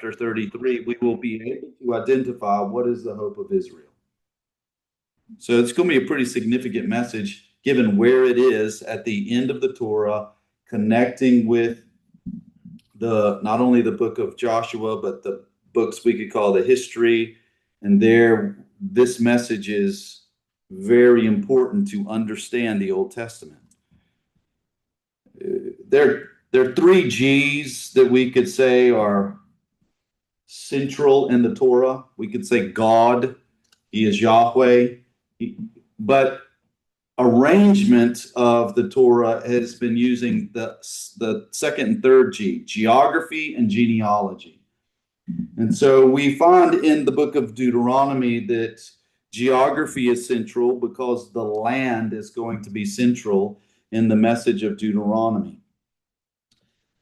chapter 33, we will be able to identify what is the hope of Israel. So it's going to be a pretty significant message given where it is at the end of the Torah, connecting with not only the book of Joshua, but the books we could call the history. And this message is very important to understand the Old Testament. There are three G's that we could say are central in the Torah. We could say God, He is Yahweh, but arrangement of the Torah has been using the second and third G, geography and genealogy. And so we find in the book of Deuteronomy that geography is central because the land is going to be central in the message of Deuteronomy.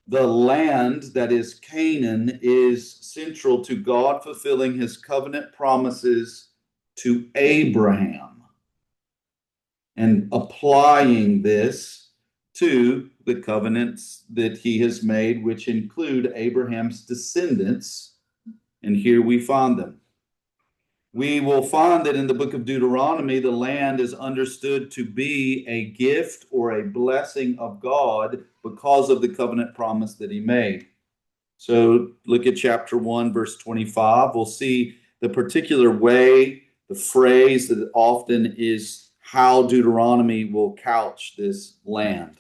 The land, that is Canaan, is central to God fulfilling his covenant promises to Abraham and applying this to the covenants that he has made, which include Abraham's descendants. And here we find them. We will find that in the book of Deuteronomy, the land is understood to be a gift or a blessing of God because of the covenant promise that he made. So look at chapter 1, verse 25. We'll see the particular way, the phrase that often is how Deuteronomy will couch this land.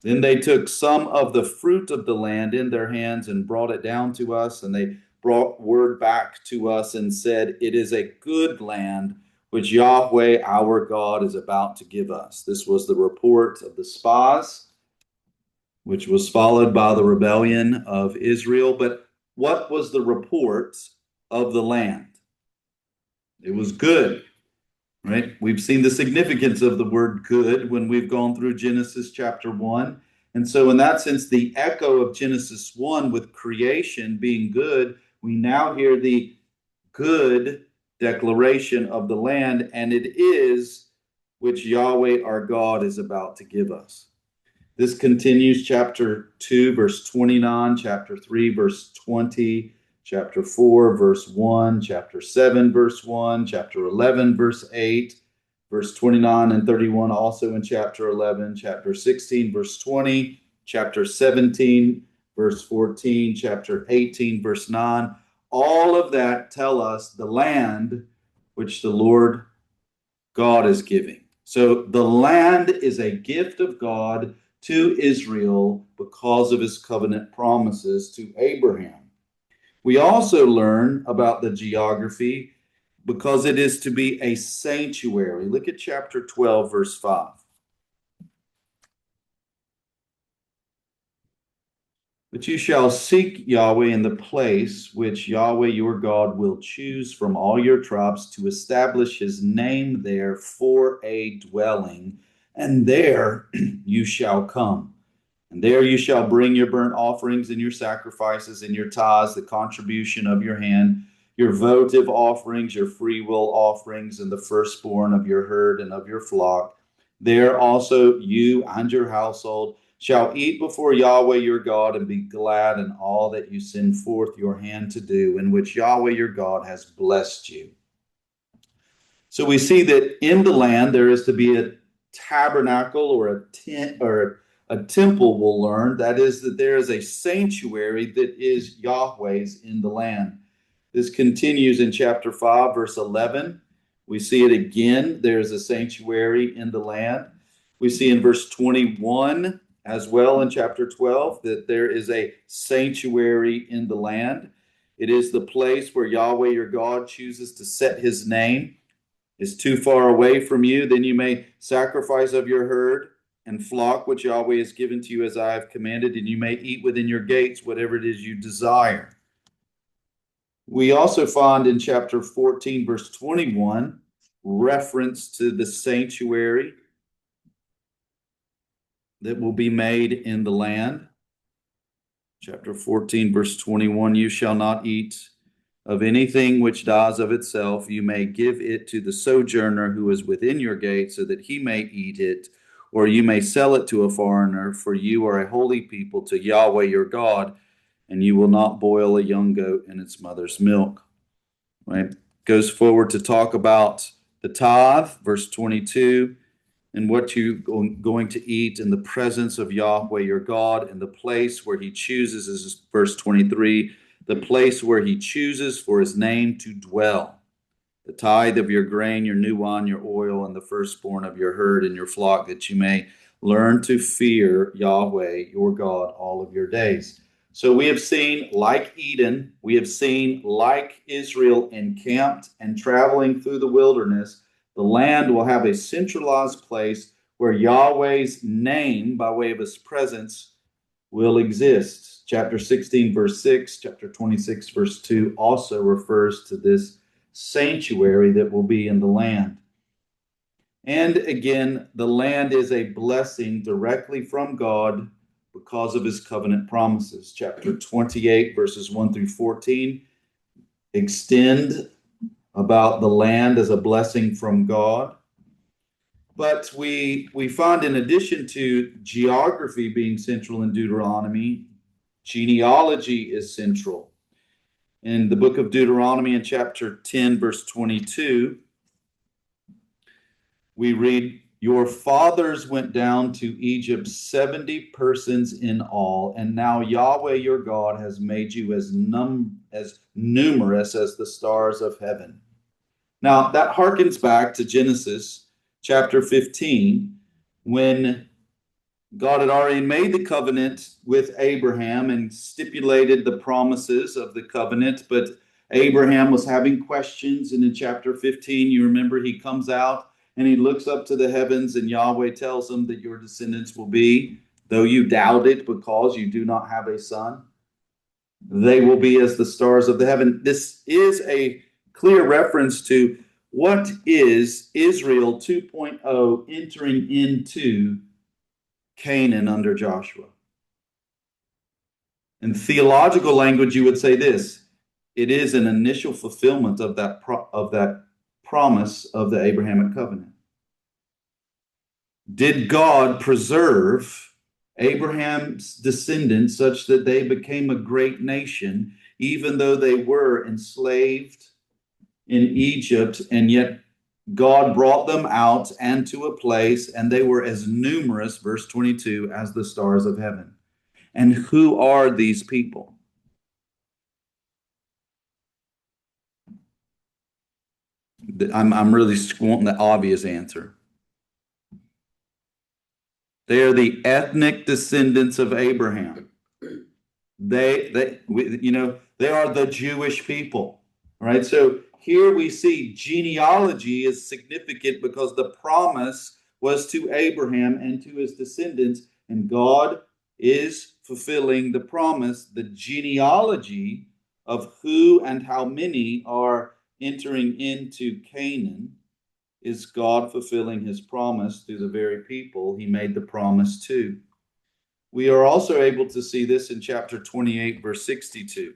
Then they took some of the fruit of the land in their hands and brought it down to us, and they brought word back to us and said, "It is a good land which Yahweh our God is about to give us." This was the report of the spies, which was followed by the rebellion of Israel. But what was the report of the land? It was good, right? We've seen the significance of the word good when we've gone through Genesis chapter 1. And so in that sense, the echo of Genesis 1 with creation being good, we now hear the good declaration of the land, and it is which Yahweh our God is about to give us. This continues chapter 2, verse 29, chapter 3, verse 20, chapter 4, verse 1, chapter 7, verse 1, chapter 11, verse 8, verse 29 and 31, also in chapter 11, chapter 16, verse 20, chapter 17, verse 14, chapter 18, verse 9. All of that tell us the land which the Lord God is giving. So the land is a gift of God to Israel because of his covenant promises to Abraham. We also learn about the geography because it is to be a sanctuary. Look at chapter 12, verse 5. But you shall seek Yahweh in the place which Yahweh your God will choose from all your tribes to establish his name there for a dwelling, and there you shall come. And there you shall bring your burnt offerings and your sacrifices and your tithes, the contribution of your hand, your votive offerings, your freewill offerings, and the firstborn of your herd and of your flock. There also you and your household shall eat before Yahweh your God and be glad in all that you send forth your hand to do, in which Yahweh your God has blessed you. So we see that in the land there is to be a tabernacle or a tent or a temple, we'll learn. That is, that there is a sanctuary that is Yahweh's in the land. This continues in chapter 5, verse 11. We see it again. There's a sanctuary in the land. We see in verse 21 as well in chapter 12 that there is a sanctuary in the land. It is the place where Yahweh your God chooses to set his name. Is too far away from you, then you may sacrifice of your herd and flock which Yahweh has given to you as I have commanded, and you may eat within your gates whatever it is you desire. We also find in chapter 14, verse 21, reference to the sanctuary that will be made in the land. Chapter 14, verse 21, you shall not eat of anything which dies of itself. You may give it to the sojourner who is within your gate so that he may eat it, or you may sell it to a foreigner, for you are a holy people to Yahweh your God. and you will not boil a young goat in its mother's milk. Right? Goes forward to talk about the tithe, verse 22, and what you're going to eat in the presence of Yahweh your God, in the place where he chooses, is verse 23, the place where he chooses for his name to dwell. The tithe of your grain, your new wine, your oil, and the firstborn of your herd and your flock, that you may learn to fear Yahweh your God all of your days. So we have seen, like Eden, we have seen, like Israel, encamped and traveling through the wilderness, the land will have a centralized place where Yahweh's name, by way of his presence, will exist. Chapter 16, verse 6, chapter 26, verse 2 also refers to this sanctuary that will be in the land. And again, the land is a blessing directly from God because of his covenant promises. Chapter 28, verses 1 through 14 extend about the land as a blessing from God. But we find, in addition to geography being central in Deuteronomy, genealogy is central. In the book of Deuteronomy, in chapter 10, verse 22, we read, your fathers went down to Egypt, 70 persons in all, and now Yahweh your God has made you as numerous as the stars of heaven. Now, that harkens back to Genesis chapter 15, when God had already made the covenant with Abraham and stipulated the promises of the covenant, but Abraham was having questions. And in chapter 15, you remember, he comes out and he looks up to the heavens, and Yahweh tells him that your descendants will be, though you doubt it because you do not have a son, they will be as the stars of the heaven. This is a clear reference to what is Israel 2.0 entering into Canaan under Joshua. In theological language, you would say this: it is an initial fulfillment of that promise of the Abrahamic covenant. Did God preserve Abraham's descendants such that they became a great nation, even though they were enslaved in Egypt, and yet God brought them out and to a place, and they were as numerous, verse 22, as the stars of heaven. And who are these people? I'm really wanting the obvious answer. They are the ethnic descendants of Abraham. They are the Jewish people, right? So here we see genealogy is significant because the promise was to Abraham and to his descendants, and God is fulfilling the promise. The genealogy of who and how many are entering into Canaan is God fulfilling his promise through the very people he made the promise to. We are also able to see this in chapter 28, verse 62.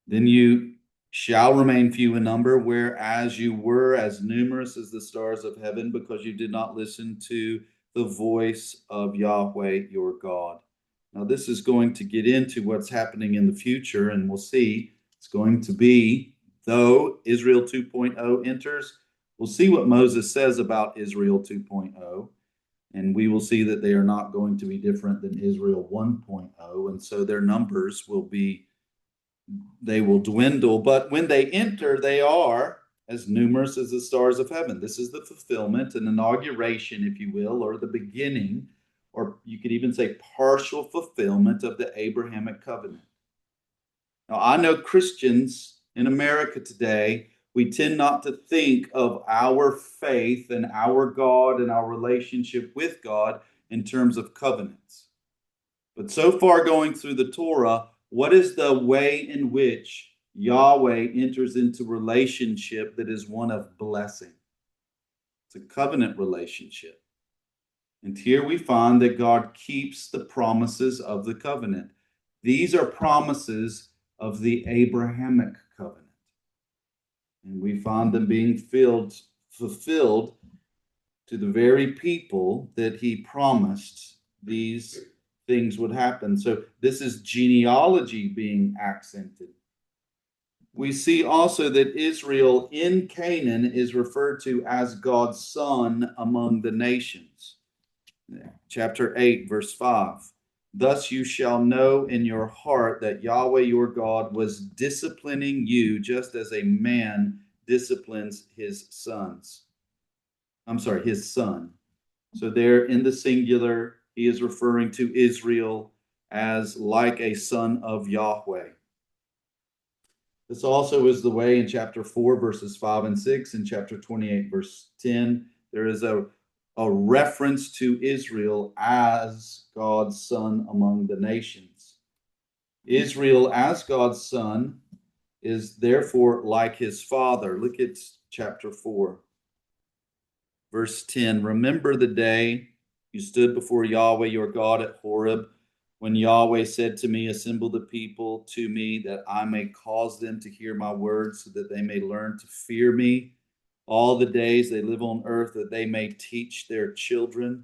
Then you shall remain few in number, whereas you were as numerous as the stars of heaven, because you did not listen to the voice of Yahweh your God. Now, this is going to get into what's happening in the future, and we'll see. It's going to be, though Israel 2.0 enters, we'll see what Moses says about Israel 2.0, and we will see that they are not going to be different than Israel 1.0, and so their numbers they will dwindle, but when they enter, they are as numerous as the stars of heaven. This is the fulfillment, an inauguration, if you will, or the beginning, or you could even say partial fulfillment of the Abrahamic covenant. Now, I know Christians in America today, we tend not to think of our faith and our God and our relationship with God in terms of covenants. But so far going through the Torah, what is the way in which Yahweh enters into relationship that is one of blessing? It's a covenant relationship. And here we find that God keeps the promises of the covenant. These are promises of the Abrahamic covenant. And we find them being fulfilled to the very people that he promised these things would happen. So this is genealogy being accented. We see also that Israel in Canaan is referred to as God's son among the nations. Chapter 8, verse 5. Thus you shall know in your heart that Yahweh your God was disciplining you just as a man disciplines his sons. I'm sorry, his son. So there in the singular, he is referring to Israel as like a son of Yahweh. This also is the way in chapter 4, verses 5 and 6, in chapter 28, verse 10. There is a reference to Israel as God's son among the nations. Israel as God's son is therefore like his father. Look at chapter 4, verse 10. Remember the day you stood before Yahweh your God at Horeb, when Yahweh said to me, assemble the people to me, that I may cause them to hear my words, so that they may learn to fear me all the days they live on earth, that they may teach their children.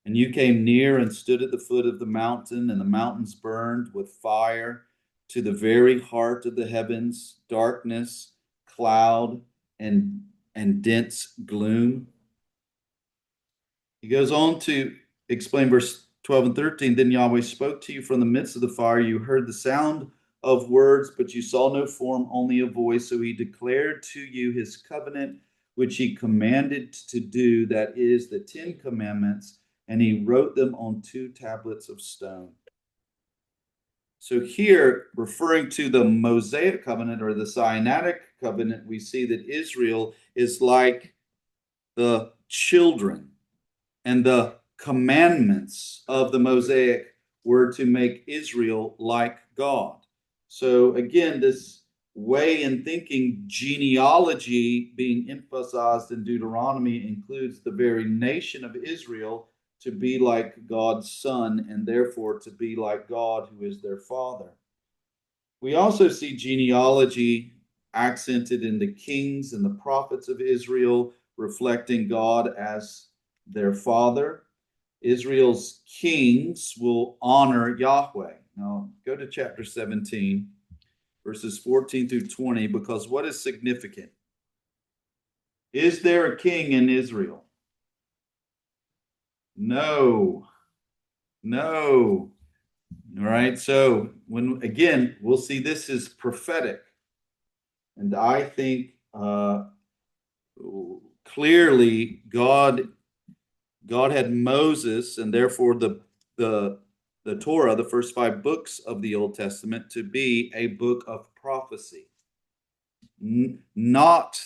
And you came near and stood at the foot of the mountain, and the mountains burned with fire to the very heart of the heavens, darkness, cloud, and dense gloom. He goes on to explain verse 12 and 13. Then Yahweh spoke to you from the midst of the fire. You heard the sound of words, but you saw no form, only a voice. So he declared to you his covenant, which he commanded to do, that is the 10 commandments, and he wrote them on 2 tablets of stone. So here, referring to the Mosaic covenant or the Sinaitic covenant, we see that Israel is like the children, and the commandments of the Mosaic were to make Israel like God. So again, this way in thinking, genealogy being emphasized in Deuteronomy includes the very nation of Israel to be like God's son, and therefore to be like God, who is their father. We also see genealogy accented in the kings and the prophets of Israel, reflecting God as their father. Israel's kings will honor Yahweh. Now, go to chapter 17, verses 14 through 20, because what is significant? Is there a king in Israel? No. No. All right. So, when again, we'll see this is prophetic. And I think clearly God had Moses, and therefore the Torah, the first 5 books of the Old Testament, to be a book of prophecy, not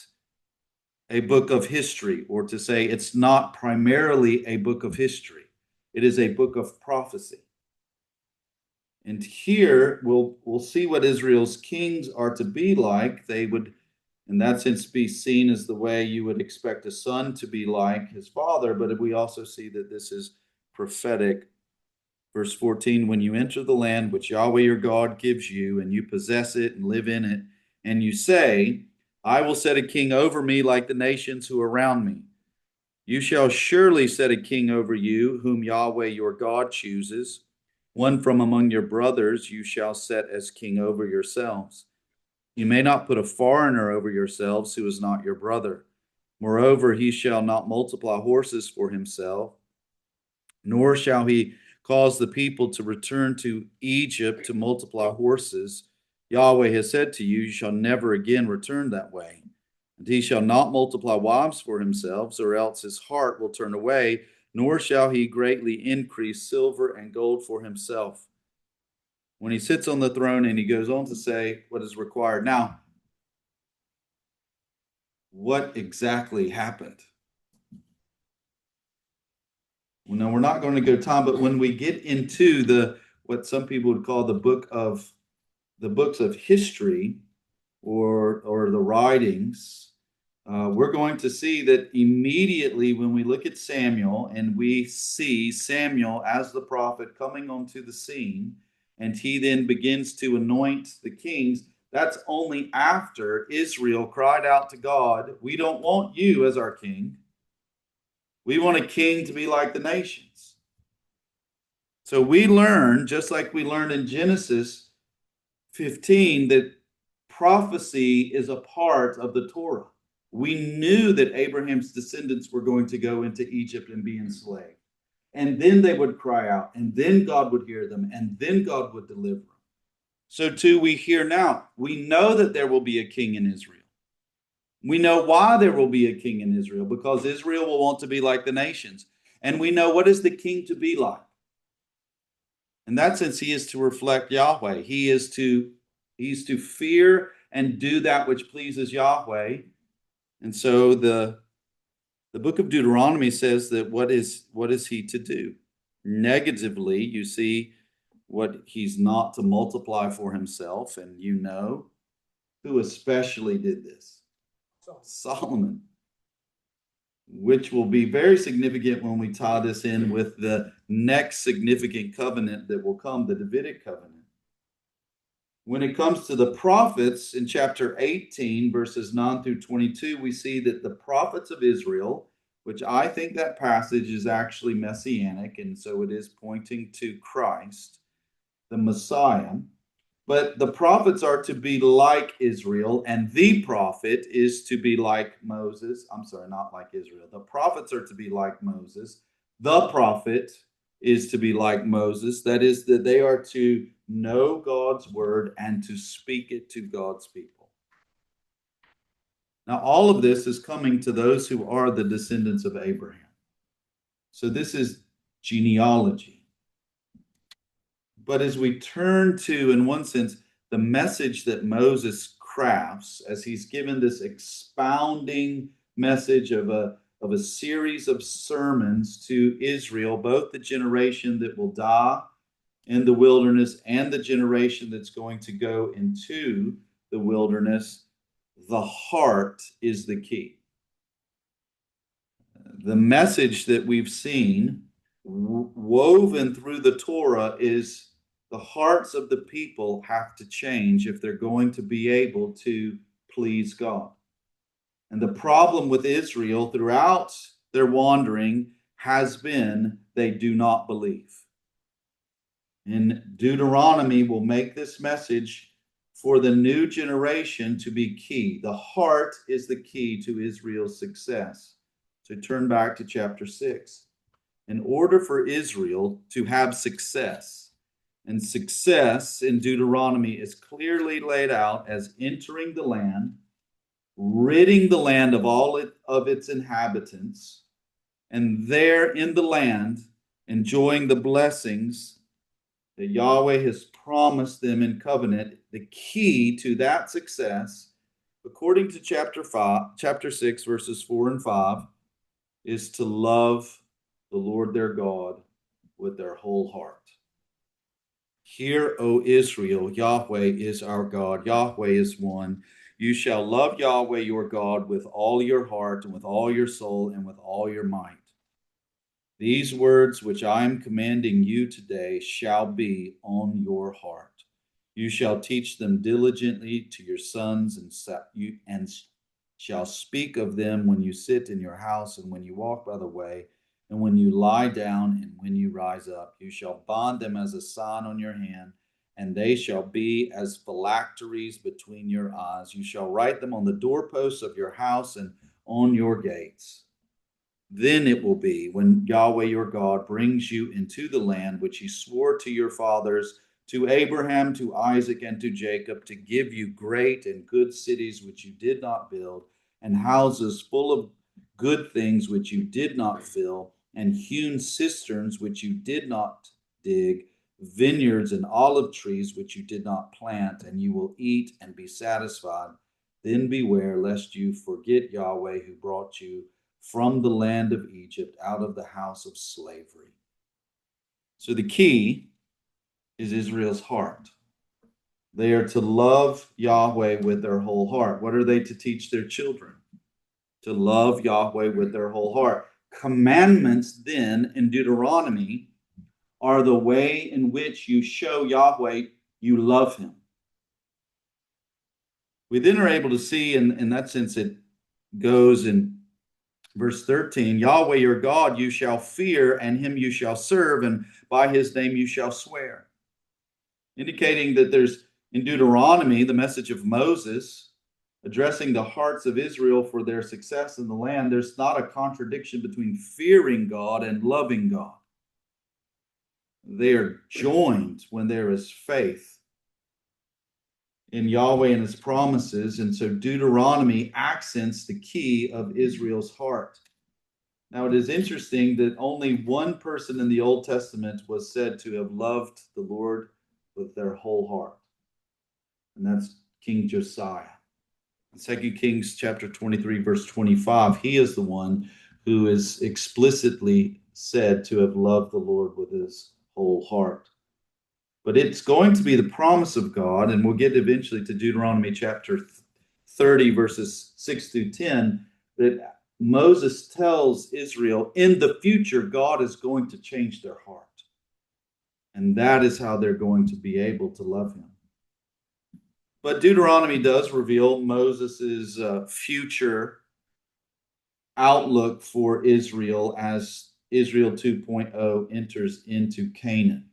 a book of history, or to say it's not primarily a book of history. It is a book of prophecy. And here we'll see what Israel's kings are to be like. They would, in that sense, be seen as the way you would expect a son to be like his father. But we also see that this is prophetic. Verse 14, when you enter the land which Yahweh your God gives you, and you possess it and live in it, and you say, I will set a king over me like the nations who are around me. You shall surely set a king over you, whom Yahweh your God chooses. One from among your brothers you shall set as king over yourselves. You may not put a foreigner over yourselves who is not your brother. Moreover, he shall not multiply horses for himself, nor shall he cause the people to return to Egypt to multiply horses. Yahweh has said to you, you shall never again return that way. And he shall not multiply wives for himself, or else his heart will turn away, nor shall he greatly increase silver and gold for himself. When he sits on the throne, and he goes on to say what is required. Now, what exactly happened? Well, no, we're not going to go time, but when we get into the what some people would call the books of history, or the writings, we're going to see that immediately when we look at Samuel and we see Samuel as the prophet coming onto the scene, and he then begins to anoint the kings, That's only after Israel cried out to God, we don't want you as our king. We want a king to be like the nations. So we learn, just like we learned in Genesis 15, that prophecy is a part of the Torah. We knew that Abraham's descendants were going to go into Egypt and be enslaved. And then they would cry out, and then God would hear them, and then God would deliver them. So too we hear now. We know that there will be a king in Israel. We know why there will be a king in Israel, because Israel will want to be like the nations. And we know what is the king to be like. In that sense, he is to reflect Yahweh. He's to fear and do that which pleases Yahweh. And so the book of Deuteronomy says that what is he to do? Negatively, you see what he's not to multiply for himself. And you know who especially did this? Solomon. Which will be very significant when we tie this in with the next significant covenant that will come, the Davidic covenant. When it comes to the prophets in chapter 18, verses 9 through 22, we see that the prophets of Israel, which I think that passage is actually messianic, and so it is pointing to Christ, the Messiah. But the prophets are to be like Israel, and the prophet is to be like Moses. I'm sorry, not like Israel. The prophets are to be like Moses. The prophet is to be like Moses. That is, that they are to know God's word and to speak it to God's people. Now, all of this is coming to those who are the descendants of Abraham. So this is genealogy. But as we turn to, in one sense, the message that Moses crafts as he's given this expounding message of a series of sermons to Israel, both the generation that will die in the wilderness and the generation that's going to go into the wilderness, the heart is the key. The message that we've seen woven through the Torah is the hearts of the people have to change if they're going to be able to please God. And the problem with Israel throughout their wandering has been they do not believe. And Deuteronomy will make this message for the new generation to be key. The heart is the key to Israel's success. So turn back to chapter 6. In order for Israel to have success, and success in Deuteronomy is clearly laid out as entering the land, ridding the land of all of its inhabitants, and there in the land enjoying the blessings that Yahweh has promised them in covenant. The key to that success, according to chapter 6, verses 4 and 5, is to love the Lord their God with their whole heart. Hear, O Israel, Yahweh is our God. Yahweh is one. You shall love Yahweh your God with all your heart and with all your soul and with all your might. These words which I am commanding you today shall be on your heart. You shall teach them diligently to your sons, and shall speak of them when you sit in your house and when you walk by the way, and when you lie down and when you rise up. You shall bond them as a sign on your hand, and they shall be as phylacteries between your eyes. You shall write them on the doorposts of your house and on your gates. Then it will be, when Yahweh your God brings you into the land which he swore to your fathers, to Abraham, to Isaac, and to Jacob, to give you great and good cities which you did not build, and houses full of good things which you did not fill, and hewn cisterns which you did not dig, vineyards and olive trees which you did not plant, and you will eat and be satisfied. Then beware lest you forget Yahweh who brought you from the land of Egypt, out of the house of slavery. So the key is Israel's heart. They are to love Yahweh with their whole heart. What are they to teach their children? To love Yahweh with their whole heart. Commandments then in Deuteronomy are the way in which you show Yahweh you love him. We then are able to see, in that sense, it goes in verse 13, Yahweh your God you shall fear, and him you shall serve, and by his name you shall swear. Indicating that there's, in Deuteronomy, the message of Moses addressing the hearts of Israel for their success in the land, there's not a contradiction between fearing God and loving God. They are joined when there is faith in Yahweh and his promises. And so Deuteronomy accents the key of Israel's heart. Now, it is interesting that only one person in the Old Testament was said to have loved the Lord with their whole heart, and that's King Josiah. In 2 Kings chapter 23, verse 25, he is the one who is explicitly said to have loved the Lord with his whole heart. But it's going to be the promise of God, and we'll get eventually to Deuteronomy chapter 30, verses 6 through 10, that Moses tells Israel in the future, God is going to change their heart. And that is how they're going to be able to love him. But Deuteronomy does reveal Moses's future outlook for Israel as Israel 2.0 enters into Canaan.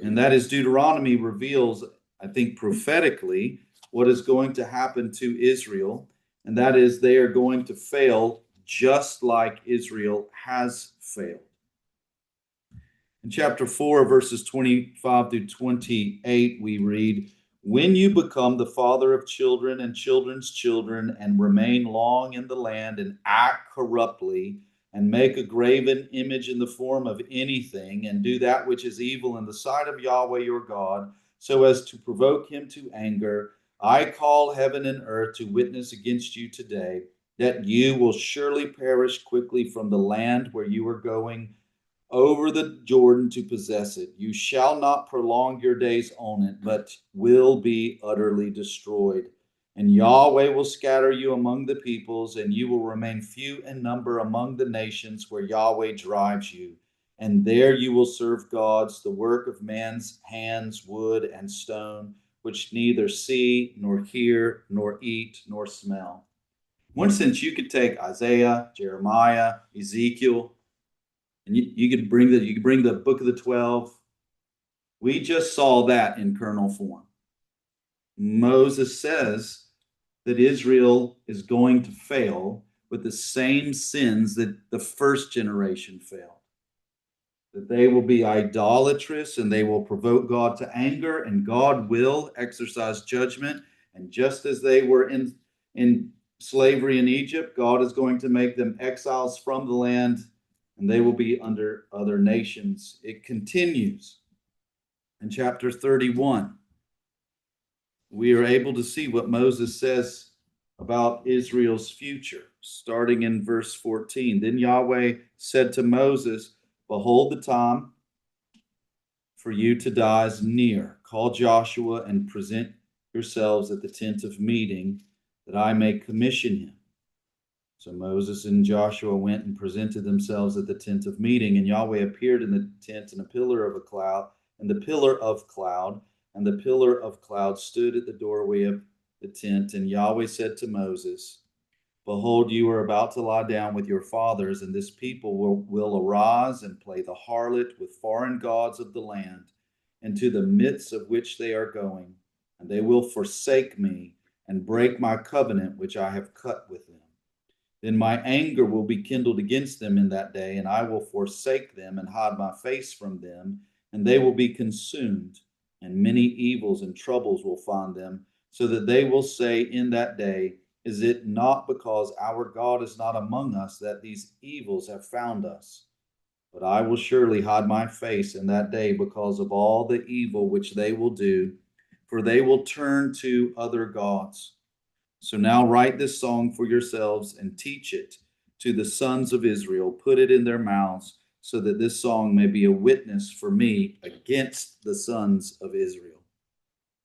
And that is, Deuteronomy reveals, I think prophetically, what is going to happen to Israel. And that is, they are going to fail just like Israel has failed. In chapter 4, verses 25 through 28, we read, when you become the father of children and children's children, and remain long in the land, and act corruptly, and make a graven image in the form of anything, and do that which is evil in the sight of Yahweh your God, so as to provoke him to anger, I call heaven and earth to witness against you today, that you will surely perish quickly from the land where you are going over the Jordan to possess it. You shall not prolong your days on it, but will be utterly destroyed. And Yahweh will scatter you among the peoples, and you will remain few in number among the nations where Yahweh drives you. And there you will serve gods, the work of man's hands, wood and stone, which neither see, nor hear, nor eat, nor smell. In one sense, you could take Isaiah, Jeremiah, Ezekiel, and you could bring the book of the 12. We just saw that in kernel form. Moses says that Israel is going to fail with the same sins that the first generation failed. That they will be idolatrous, and they will provoke God to anger, and God will exercise judgment. And just as they were in slavery in Egypt, God is going to make them exiles from the land, and they will be under other nations. It continues in chapter 31. We are able to see what Moses says about Israel's future, starting in verse 14. Then Yahweh said to Moses, behold, the time for you to die is near. Call Joshua and present yourselves at the tent of meeting, that I may commission him. So Moses and Joshua went and presented themselves at the tent of meeting, and Yahweh appeared in the tent in a pillar of a cloud, and the pillar of cloud, and the pillar of cloud stood at the doorway of the tent. And Yahweh said to Moses, behold, you are about to lie down with your fathers, and this people will arise and play the harlot with foreign gods of the land, into the midst of which they are going, and they will forsake me and break my covenant which I have cut with them. Then my anger will be kindled against them in that day, and I will forsake them and hide my face from them, and they will be consumed, and many evils and troubles will find them, so that they will say in that day, is it not because our God is not among us that these evils have found us? But I will surely hide my face in that day because of all the evil which they will do, for they will turn to other gods. So now write this song for yourselves and teach it to the sons of Israel. Put it in their mouths, so that this song may be a witness for me against the sons of Israel.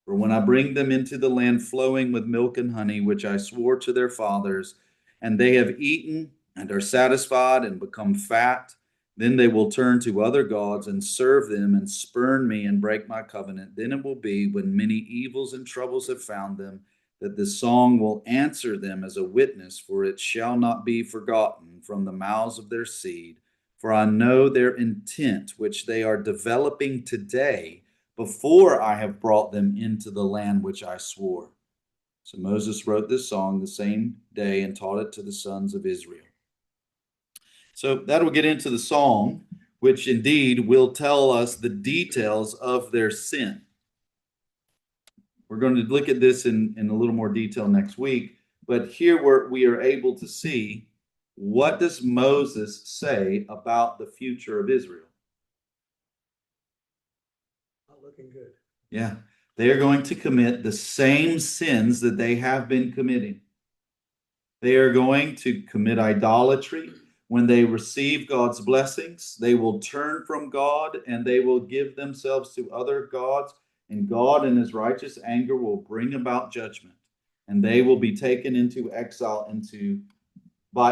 For when I bring them into the land flowing with milk and honey, which I swore to their fathers, and they have eaten and are satisfied and become fat, then they will turn to other gods and serve them and spurn me and break my covenant. Then it will be, when many evils and troubles have found them, that the song will answer them as a witness, for it shall not be forgotten from the mouths of their seed. For I know their intent, which they are developing today, before I have brought them into the land which I swore. So Moses wrote this song the same day and taught it to the sons of Israel. So that'll get into the song, which indeed will tell us the details of their sin. We're going to look at this in a little more detail next week, but here we are able to see, what does Moses say about the future of Israel? Not looking good. Yeah, they are going to commit the same sins that they have been committing. They are going to commit idolatry. When they receive God's blessings, they will turn from God and they will give themselves to other gods, and God in his righteous anger will bring about judgment, and they will be taken into exile by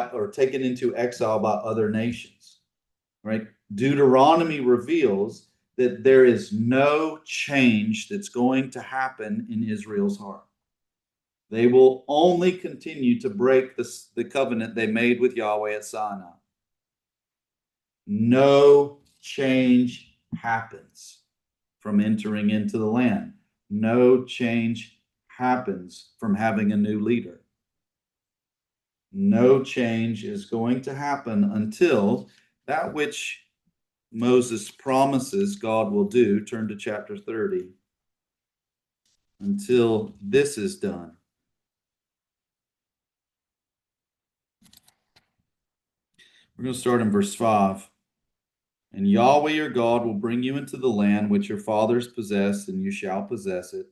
other nations. Right? Deuteronomy reveals that there is no change that's going to happen in Israel's heart. They will only continue to break the covenant they made with Yahweh at Sinai. No change happens from entering into the land. No change happens from having a new leader. No change is going to happen until that which Moses promises God will do. Turn to chapter 30. Until this is done. We're going to start in verse 5. And Yahweh your God will bring you into the land which your fathers possessed, and you shall possess it,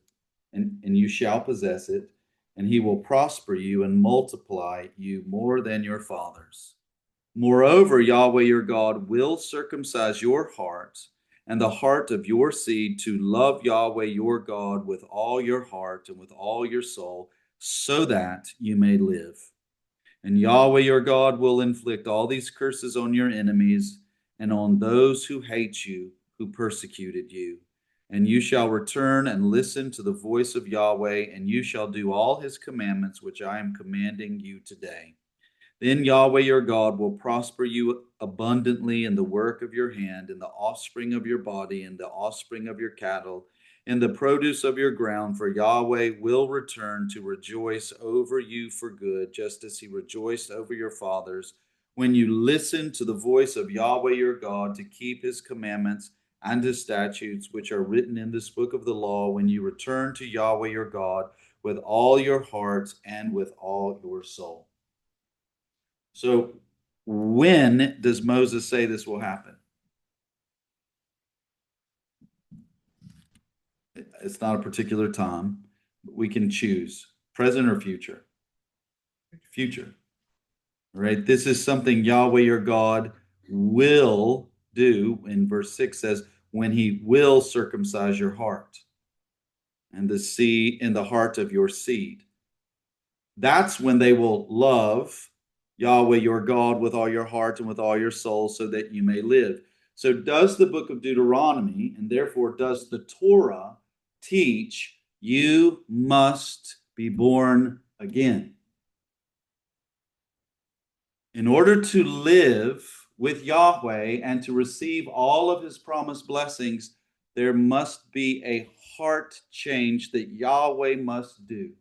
and you shall possess it, and he will prosper you and multiply you more than your fathers. Moreover, Yahweh your God will circumcise your heart and the heart of your seed to love Yahweh your God with all your heart and with all your soul, so that you may live. And Yahweh your God will inflict all these curses on your enemies and on those who hate you, who persecuted you. And you shall return and listen to the voice of Yahweh, and you shall do all his commandments which I am commanding you today. Then Yahweh your God will prosper you abundantly in the work of your hand, in the offspring of your body, in the offspring of your cattle, in the produce of your ground, for Yahweh will return to rejoice over you for good, just as he rejoiced over your fathers, when you listen to the voice of Yahweh your God to keep his commandments and his statutes, which are written in this book of the law, when you return to Yahweh your God with all your heart and with all your soul. So when does Moses say this will happen? It's not a particular time. We can choose present or future. Future. Right? This is something Yahweh your God will do. In verse 6 says, when he will circumcise your heart and the seed in the heart of your seed. That's when they will love Yahweh your God with all your heart and with all your soul, so that you may live. So does the book of Deuteronomy, and therefore does the Torah, teach you must be born again? In order to live with Yahweh and to receive all of his promised blessings, there must be a heart change that Yahweh must do.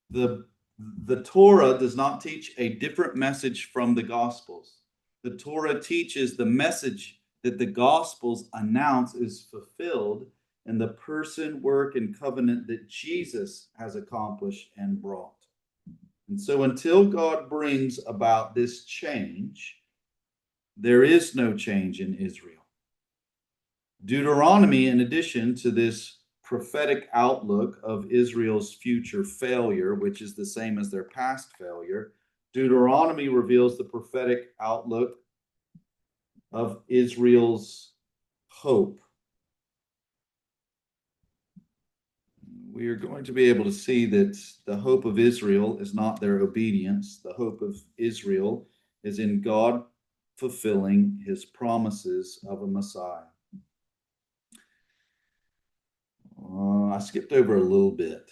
The Torah does not teach a different message from the Gospels. The Torah teaches the message that the Gospels announce is fulfilled in the person, work, and covenant that Jesus has accomplished and brought. And so until God brings about this change, there is no change in Israel. Deuteronomy, in addition to this prophetic outlook of Israel's future failure, which is the same as their past failure, Deuteronomy reveals the prophetic outlook of Israel's hope. We are going to be able to see that the hope of Israel is not their obedience. The hope of Israel is in God fulfilling his promises of a Messiah. I skipped over a little bit.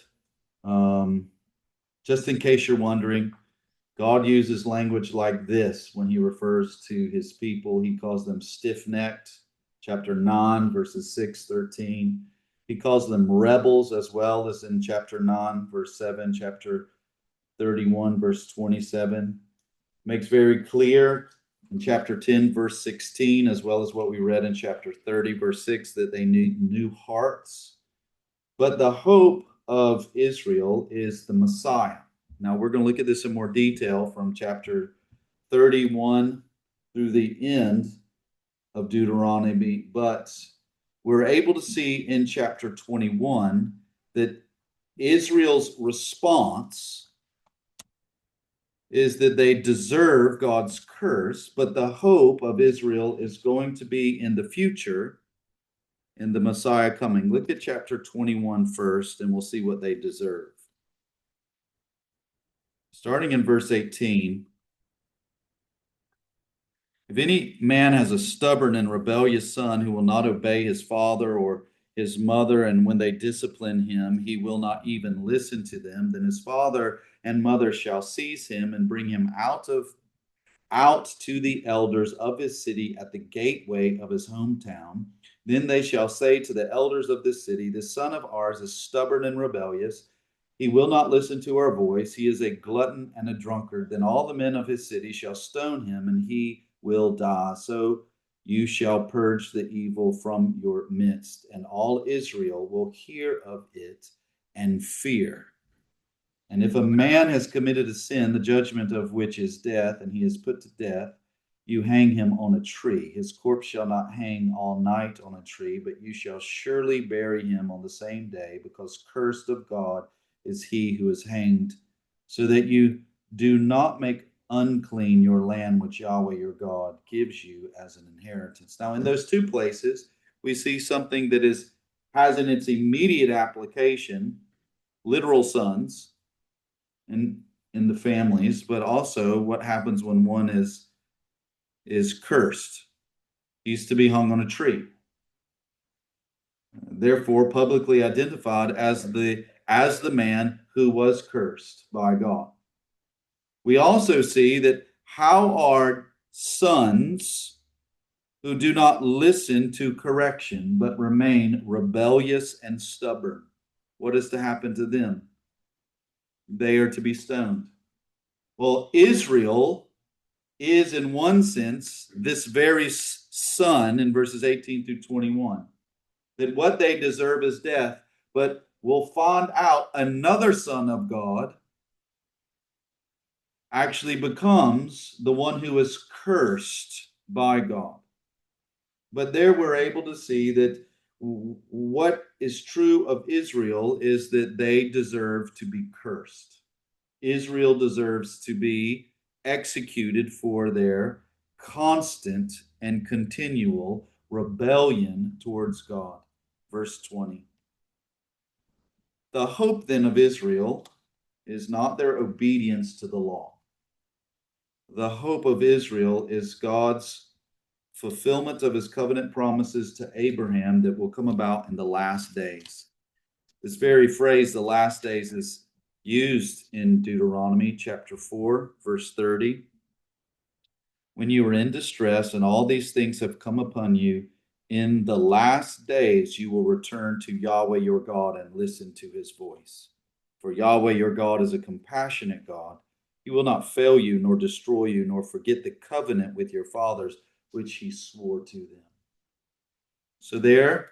Just in case you're wondering, God uses language like this when he refers to his people. He calls them stiff-necked, chapter 9, verses 6-13. He calls them rebels as well as in chapter 9, verse 7, chapter 31, verse 27. Makes very clear in chapter 10, verse 16, as well as what we read in chapter 30, verse 6, that they need new hearts. But the hope of Israel is the Messiah. Now, we're going to look at this in more detail from chapter 31 through the end of Deuteronomy, but we're able to see in chapter 21 that Israel's response is that they deserve God's curse, but the hope of Israel is going to be in the future, in the Messiah coming. Look at chapter 21 first, and we'll see what they deserve. Starting in verse 18, if any man has a stubborn and rebellious son who will not obey his father or his mother, and when they discipline him, he will not even listen to them, then his father and mother shall seize him and bring him out to the elders of his city at the gateway of his hometown. Then they shall say to the elders of this city, this son of ours is stubborn and rebellious. He will not listen to our voice. He is a glutton and a drunkard. Then all the men of his city shall stone him, and he will die. So you shall purge the evil from your midst, and all Israel will hear of it and fear. And if a man has committed a sin, the judgment of which is death, and he is put to death, you hang him on a tree. His corpse shall not hang all night on a tree, but you shall surely bury him on the same day, because cursed of God is he who is hanged, so that you do not make unclean your land which Yahweh your God gives you as an inheritance. Now, in those two places, we see something that has in its immediate application literal sons in the families, but also what happens when one is cursed. He's to be hung on a tree, therefore publicly identified as the man who was cursed by God. We also see that how are sons who do not listen to correction but remain rebellious and stubborn, what is to happen to them? They are to be stoned. Well, Israel is, in one sense, this very son in verses 18 through 21. That what they deserve is death, but we'll find out another son of God actually becomes the one who is cursed by God. But there we're able to see that what is true of Israel is that they deserve to be cursed. Israel deserves to be executed for their constant and continual rebellion towards God. Verse 20. The hope then of Israel is not their obedience to the law. The hope of Israel is God's fulfillment of his covenant promises to Abraham that will come about in the last days. This very phrase, the last days, is used in Deuteronomy chapter 4, verse 30. When you are in distress and all these things have come upon you, in the last days you will return to Yahweh your God and listen to his voice. For Yahweh your God is a compassionate God. He will not fail you, nor destroy you, nor forget the covenant with your fathers, which he swore to them. So there,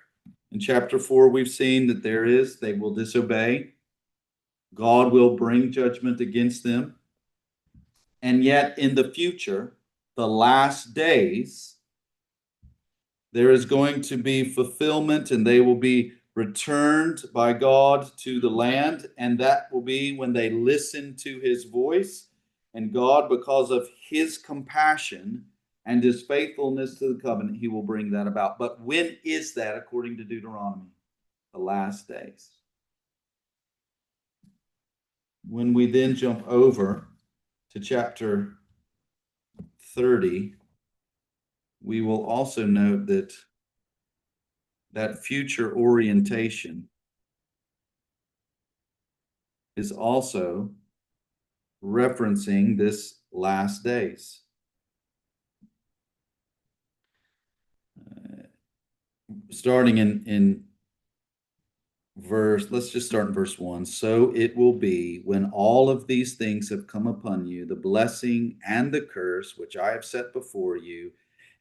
in chapter 4, we've seen that they will disobey. God will bring judgment against them. And yet in the future, the last days, there is going to be fulfillment, and they will be returned by God to the land. And that will be when they listen to his voice. And God, because of his compassion and his faithfulness to the covenant, he will bring that about. But when is that, according to Deuteronomy? The last days. When we then jump over to chapter 30, we will also note that future orientation is also referencing this last days. Starting in let's just start in verse 1. So it will be when all of these things have come upon you, the blessing and the curse which I have set before you,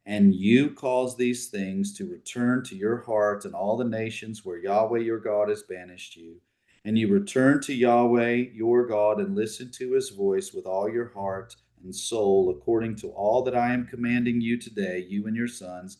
and you cause these things to return to your heart and all the nations where Yahweh your God has banished you, and you return to Yahweh your God and listen to his voice with all your heart and soul, according to all that I am commanding you today, you and your sons,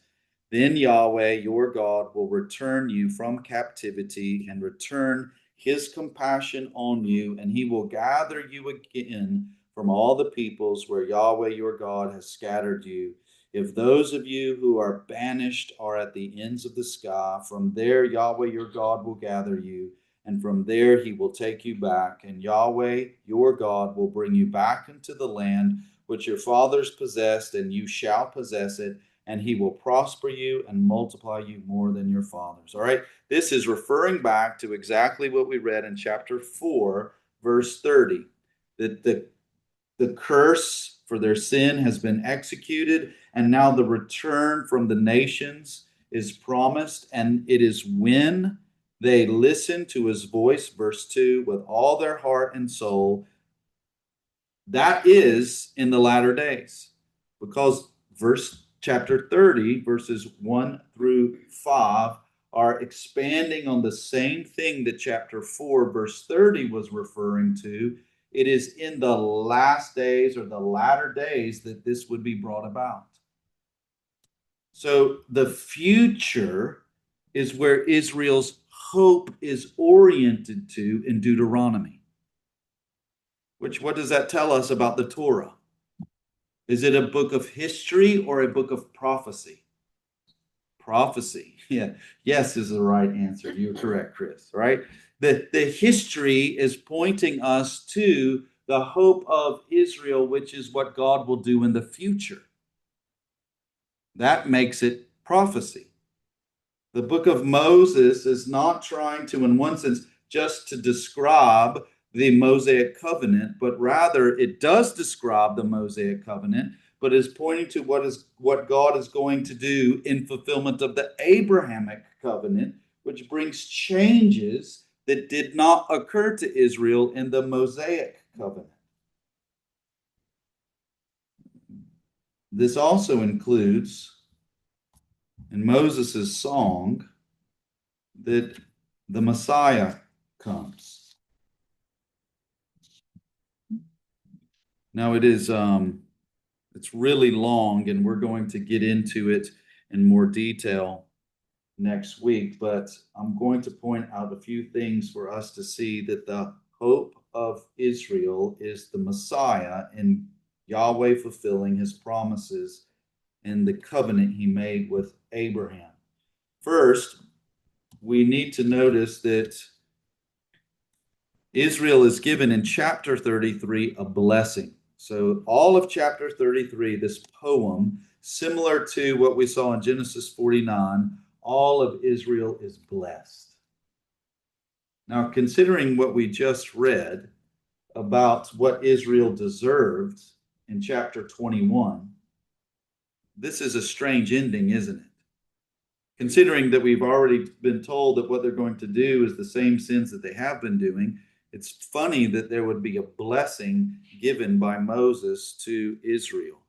then Yahweh your God will return you from captivity and return his compassion on you, and he will gather you again from all the peoples where Yahweh your God has scattered you. If those of you who are banished are at the ends of the sky, from there Yahweh your God will gather you, and from there he will take you back, and Yahweh your God will bring you back into the land which your fathers possessed, and you shall possess it, and he will prosper you and multiply you more than your fathers. All right, this is referring back to exactly what we read in chapter 4, verse 30, that the curse for their sin has been executed, and now the return from the nations is promised, and it is when they listen to his voice, verse 2, with all their heart and soul. That is in the latter days, because chapter 30, verses 1 through 5, are expanding on the same thing that chapter 4, verse 30 was referring to. It is in the last days or the latter days that this would be brought about. So the future is where Israel's hope is oriented to in Deuteronomy. What does that tell us about the Torah? Is it a book of history or a book of prophecy? Prophecy. Yeah. Yes is the right answer. You're correct, Chris. Right? The history is pointing us to the hope of Israel, which is what God will do in the future. That makes it prophecy. The book of Moses is not trying to, in one sense, just to describe the Mosaic covenant, but rather it does describe the Mosaic covenant, but is pointing to what God is going to do in fulfillment of the Abrahamic covenant, which brings changes that did not occur to Israel in the Mosaic covenant. This also includes in Moses' song that the Messiah comes. Now it's really long, and we're going to get into it in more detail next week, but I'm going to point out a few things for us to see that the hope of Israel is the Messiah and Yahweh fulfilling his promises in the covenant he made with Abraham. First, we need to notice that Israel is given in chapter 33 a blessing. So, all of chapter 33, this poem, similar to what we saw in Genesis 49, all of Israel is blessed. Now, considering what we just read about what Israel deserved in chapter 21, this is a strange ending, isn't it? Considering that we've already been told that what they're going to do is the same sins that they have been doing, it's funny that there would be a blessing given by Moses to Israel.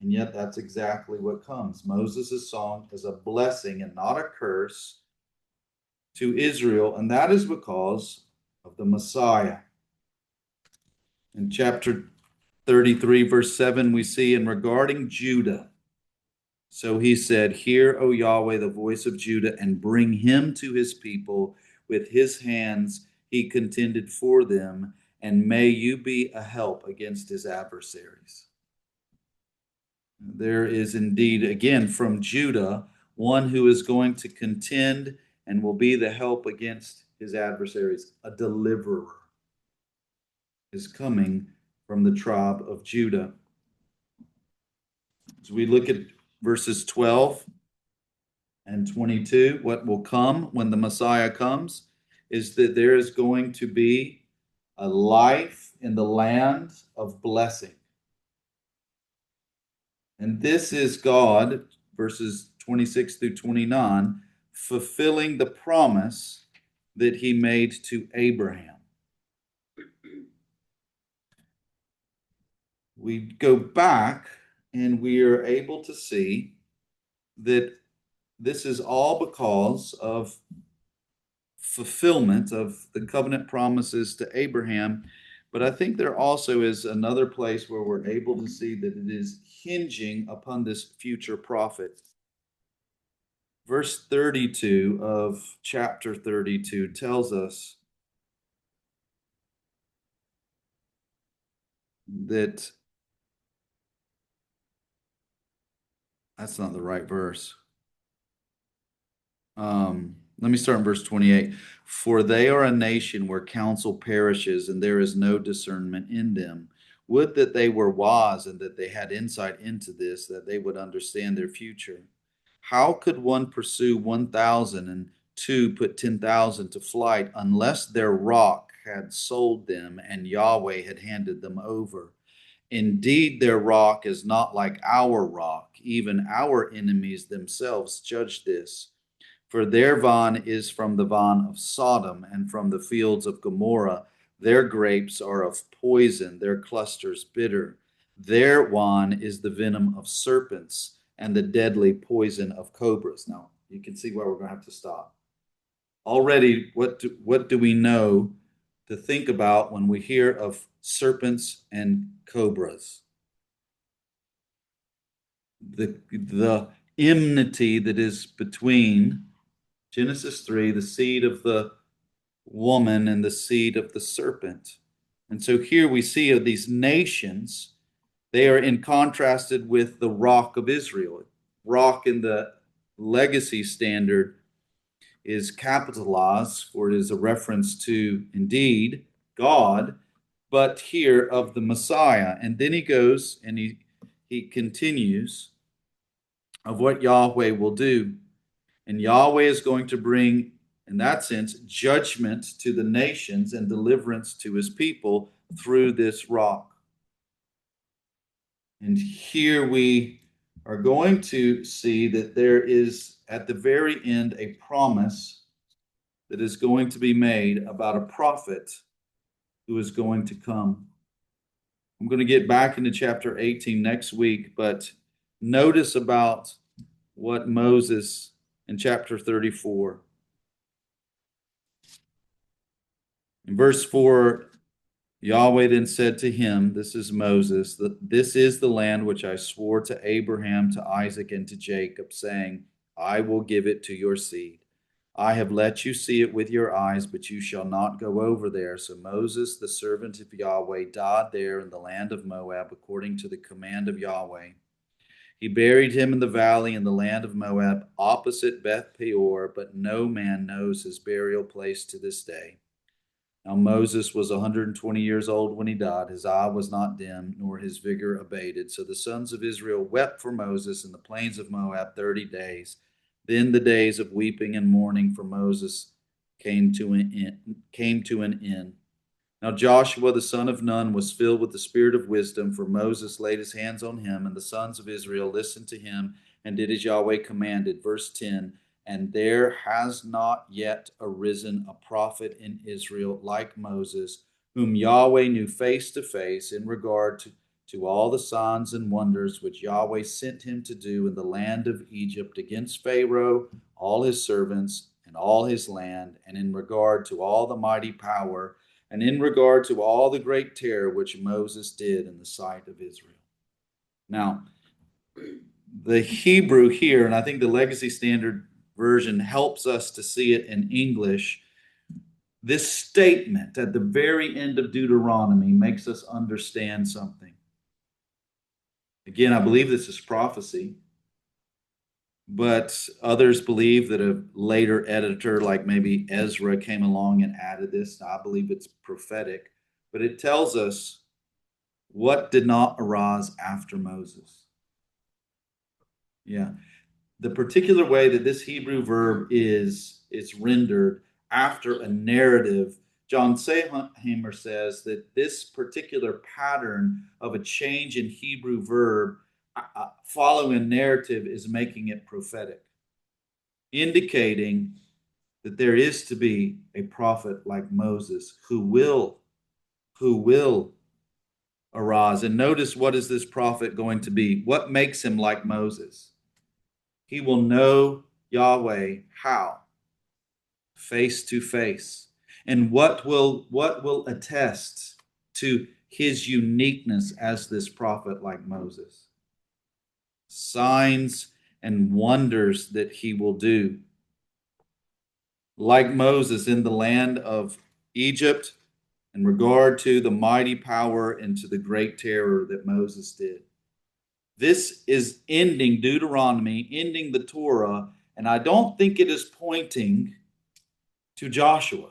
And yet that's exactly what comes. Moses' song is a blessing and not a curse to Israel, and that is because of the Messiah. In chapter 33, verse 7, we see, in regarding Judah, so he said, "Hear, O Yahweh, the voice of Judah, and bring him to his people. With his hands he contended for them, and may you be a help against his adversaries." There is indeed, again, from Judah, one who is going to contend and will be the help against his adversaries. A deliverer is coming from the tribe of Judah. As we look at verses 12 and 22, what will come when the Messiah comes is that there is going to be a life in the land of blessing. And this is God, verses 26 through 29, fulfilling the promise that he made to Abraham. We go back and we are able to see that this is all because of fulfillment of the covenant promises to Abraham. But I think there also is another place where we're able to see that it is hinging upon this future prophet. Verse 32 of chapter 32 tells us that that's not the right verse. Let me start in verse 28. For they are a nation where counsel perishes, and there is no discernment in them. Would that they were wise and that they had insight into this, that they would understand their future. How could one pursue 1,000 and two put 10,000 to flight unless their rock had sold them and Yahweh had handed them over? Indeed, their rock is not like our rock. Even our enemies themselves judge this. For their vine is from the vine of Sodom and from the fields of Gomorrah. Their grapes are of poison, their clusters bitter. Their wine is the venom of serpents and the deadly poison of cobras. Now, you can see where we're going to have to stop. Already, what do we know to think about when we hear of serpents and cobras? The enmity that is between Genesis 3, the seed of the woman and the seed of the serpent. And so here we see of these nations, they are in contrasted with the rock of Israel. Rock in the legacy standard is capitalized, for it is a reference to indeed God, but here of the Messiah. And then he goes and he continues of what Yahweh will do. And Yahweh is going to bring, in that sense, judgment to the nations and deliverance to his people through this rock. And here we are going to see that there is, at the very end, a promise that is going to be made about a prophet who is going to come. I'm going to get back into chapter 18 next week, but notice about what Moses in chapter 34. In verse 4, Yahweh then said to him, this is Moses, this is the land which I swore to Abraham, to Isaac, and to Jacob, saying, I will give it to your seed. I have let you see it with your eyes, but you shall not go over there. So Moses, the servant of Yahweh, died there in the land of Moab, according to the command of Yahweh. He buried him in the valley in the land of Moab, opposite Beth Peor, but no man knows his burial place to this day. Now Moses was 120 years old when he died. His eye was not dim, nor his vigor abated. So the sons of Israel wept for Moses in the plains of Moab 30 days. Then the days of weeping and mourning for Moses came to an end. Now Joshua the son of Nun was filled with the spirit of wisdom, for Moses laid his hands on him, and the sons of Israel listened to him and did as Yahweh commanded. Verse 10, and there has not yet arisen a prophet in Israel like Moses, whom Yahweh knew face to face in regard to all the signs and wonders which Yahweh sent him to do in the land of Egypt against Pharaoh, all his servants, and all his land, and in regard to all the mighty power, and in regard to all the great terror which Moses did in the sight of Israel. Now, the Hebrew here, and I think the Legacy Standard Version helps us to see it in English. This statement at the very end of Deuteronomy makes us understand something. Again, I believe this is prophecy, but others believe that a later editor, like maybe Ezra, came along and added this. I believe it's prophetic, but it tells us what did not arise after Moses. Yeah. The particular way that this Hebrew verb is, it's rendered after a narrative. John Seehammer says that this particular pattern of a change in Hebrew verb following a narrative is making it prophetic, indicating that there is to be a prophet like Moses who will arise. And notice, what is this prophet going to be? What makes him like Moses? He will know Yahweh how? Face to face. And what will attest to his uniqueness as this prophet like Moses? Signs and wonders that he will do. Like Moses in the land of Egypt, in regard to the mighty power and to the great terror that Moses did. This is ending Deuteronomy, ending the Torah, and I don't think it is pointing to Joshua,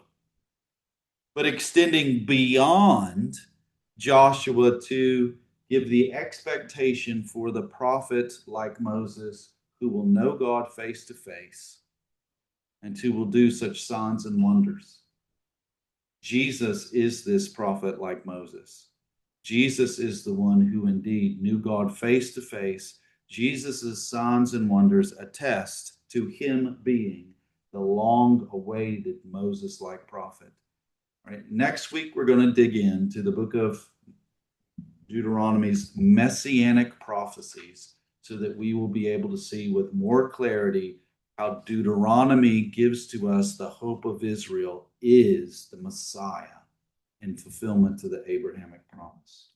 but extending beyond Joshua to give the expectation for the prophet like Moses who will know God face to face and who will do such signs and wonders. Jesus is this prophet like Moses. Jesus is the one who indeed knew God face to face. Jesus' signs and wonders attest to him being the long-awaited Moses-like prophet. All right, next week, we're going to dig into the book of Deuteronomy's messianic prophecies so that we will be able to see with more clarity how Deuteronomy gives to us the hope of Israel is the Messiah in fulfillment to the Abrahamic promise.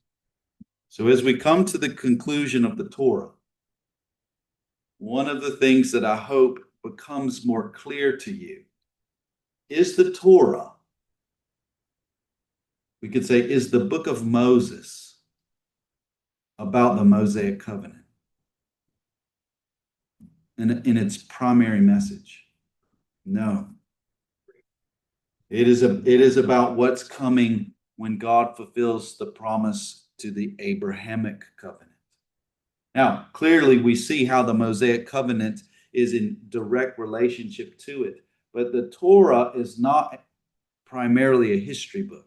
So as we come to the conclusion of the Torah, one of the things that I hope becomes more clear to you is the Torah, we could say, is the book of Moses about the Mosaic covenant in its primary message? No. It is about what's coming when God fulfills the promise to the Abrahamic covenant. Now, clearly we see how the Mosaic covenant is in direct relationship to it, but the Torah is not primarily a history book.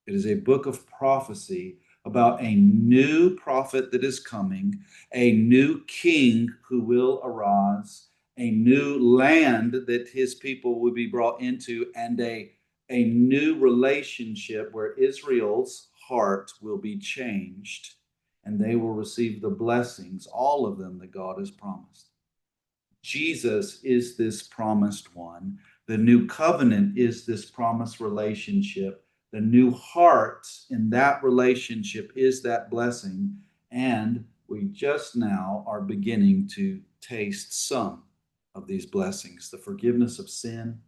It is a book of prophecy about a new prophet that is coming, a new king who will arise, a new land that his people will be brought into, and a new relationship where Israel's heart will be changed and they will receive the blessings, all of them, that God has promised. Jesus is this promised one. The new covenant is this promised relationship. The new heart in that relationship is that blessing. And we just now are beginning to taste some of these blessings: the forgiveness of sin,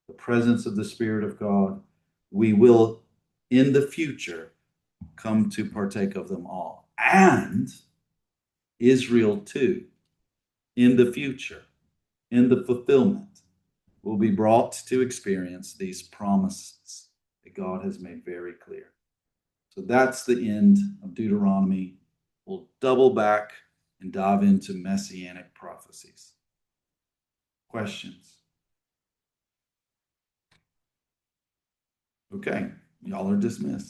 the presence of the Spirit of God. We will, in the future, come to partake of them all. And Israel, too, in the future, in the fulfillment, will be brought to experience these promises that God has made very clear. So that's the end of Deuteronomy. We'll double back and dive into messianic prophecies. Questions? Okay, y'all are dismissed.